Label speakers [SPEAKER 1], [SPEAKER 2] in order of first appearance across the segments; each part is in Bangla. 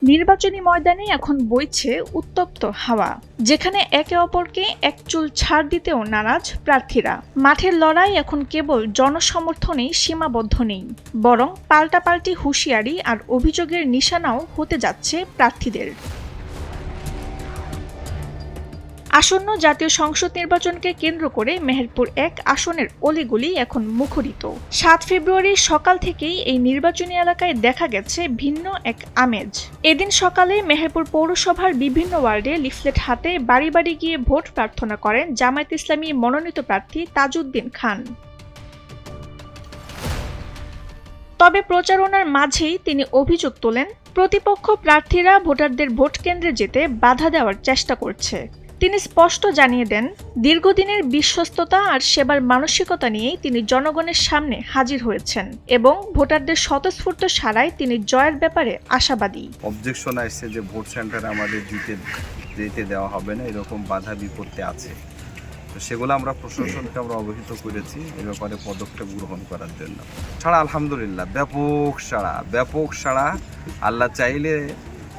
[SPEAKER 1] নির্বাচনী ময়দানে এখন বইছে উত্তপ্ত হাওয়া, যেখানে একে অপরকে এক চুল ছাড় দিতেও নারাজ প্রার্থীরা। মাঠের লড়াই এখন কেবল জনসমর্থনেই সীমাবদ্ধ নেই, বরং পাল্টাপাল্টি হুঁশিয়ারি আর অভিযোগের নিশানাও হতে যাচ্ছে প্রার্থীদের। আসন্ন জাতীয় সংসদ নির্বাচনকে কেন্দ্র করে মেহেরপুর ১ আসনের অলিগলি এখন মুখরিত। ৭ ফেব্রুয়ারি সকাল থেকেই এই নির্বাচনী এলাকায় দেখা গেছে ভিন্ন এক আমেজ। এদিন সকালে মেহেরপুর পৌরসভার বিভিন্ন ওয়ার্ডে লিফলেট হাতে বাড়ি বাড়ি গিয়ে ভোট প্রার্থনা করেন জামায়াত ইসলামী মনোনীত প্রার্থী তাজউদ্দিন খান। তবে প্রচারণার মাঝেই তিনি অভিযোগ তোলেন, প্রতিপক্ষ প্রার্থীরা ভোটারদের ভোট কেন্দ্রে যেতে বাধা দেওয়ার চেষ্টা করছে। তিনি স্পষ্ট জানিয়ে দেন, দীর্ঘদিনের বিশ্বস্ততা আর সেবার মানসিকতা নিয়েই তিনি জনগণের সামনে হাজির হয়েছেন এবং ভোটারদের স্বতঃস্ফূর্ত সাড়ায় তিনি জয়ের ব্যাপারে আশাবাদী।
[SPEAKER 2] অবজেকশন আসছে যে ভোট সেন্টারে আমাদের যেতে দেওয়া হবে না, এরকম বাধা বিপত্তি আছে। তো সেগুলো আমরা প্রশাসনকে অবহিত করেছি এ ব্যাপারে পদক্ষেপ গ্রহণ করার জন্য। ছাড়া আলহামদুলিল্লাহ ব্যাপক সাড়া। আল্লাহ চাইলে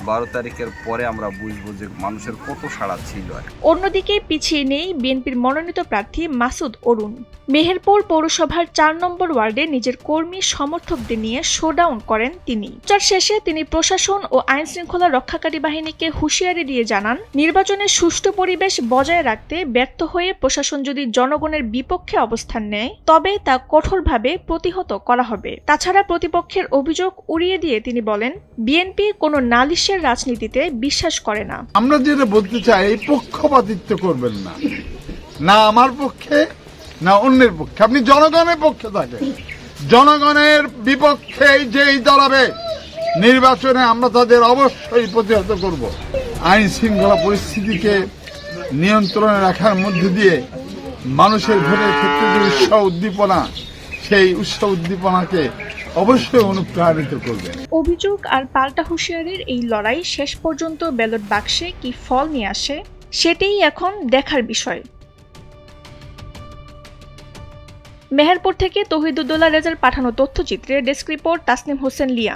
[SPEAKER 2] 12 তারিখের পরে আমরা বুঝবো যে মানুষের কত সাড়া ছিল।
[SPEAKER 1] অন্যদিকে পিছিয়ে নেই বিএনপির মনোনীত প্রার্থী মাসুদ অরুণ। মেহেরপুর পৌরসভার ৪ নম্বর ওয়ার্ডে নিজের কর্মী সমর্থকদের নিয়ে শোডাউন করেন তিনি। প্রচার শেষে তিনি প্রশাসন ও আইন শৃঙ্খলা রক্ষাকারী বাহিনীকে হুঁশিয়ারি দিয়ে জানান, নির্বাচনের সুষ্ঠু পরিবেশ বজায় রাখতে ব্যর্থ হয়ে প্রশাসন যদি জনগণের বিপক্ষে অবস্থান নেয় তবে তা কঠোরভাবে প্রতিহত করা হবে। তাছাড়া প্রতিপক্ষের অভিযোগ উড়িয়ে দিয়ে তিনি বলেন, বিএনপি কোনো নালিশের রাজনীতিতে বিশ্বাস করে না।
[SPEAKER 3] আমরা যেটা বলতে চাই, এই পক্ষপাতিত্ব করবেন না, না আমার পক্ষে না অন্যের পক্ষে। আপনি জনগণের পক্ষে থাকেন, জনগণের বিপক্ষে যেই দাঁড়াবে নির্বাচনে আমরা তাদের অবশ্যই প্রতিহত করব। আইন শৃঙ্খলা পরিস্থিতিকে নিয়ন্ত্রণে রাখার মধ্যে দিয়ে মানুষের ভোটের ক্ষেত্রে যে উৎসাহ উদ্দীপনা, সেই উৎসাহ উদ্দীপনাকে অবশ্যই অনুপ্রাণিত করবে।
[SPEAKER 1] অভিযোগ আর পাল্টা হুঁশিয়ারির এই লড়াই শেষ পর্যন্ত ব্যালট বাক্সে কি ফল নিয়ে আসে, সেটাই এখন দেখার বিষয়। মেহেরপুর থেকে তৌহিদুদ্দৌলা রেজার পাঠানো তথ্যচিত্রে ডেস্ক রিপোর্ট তাসনিম হোসেন লিয়া।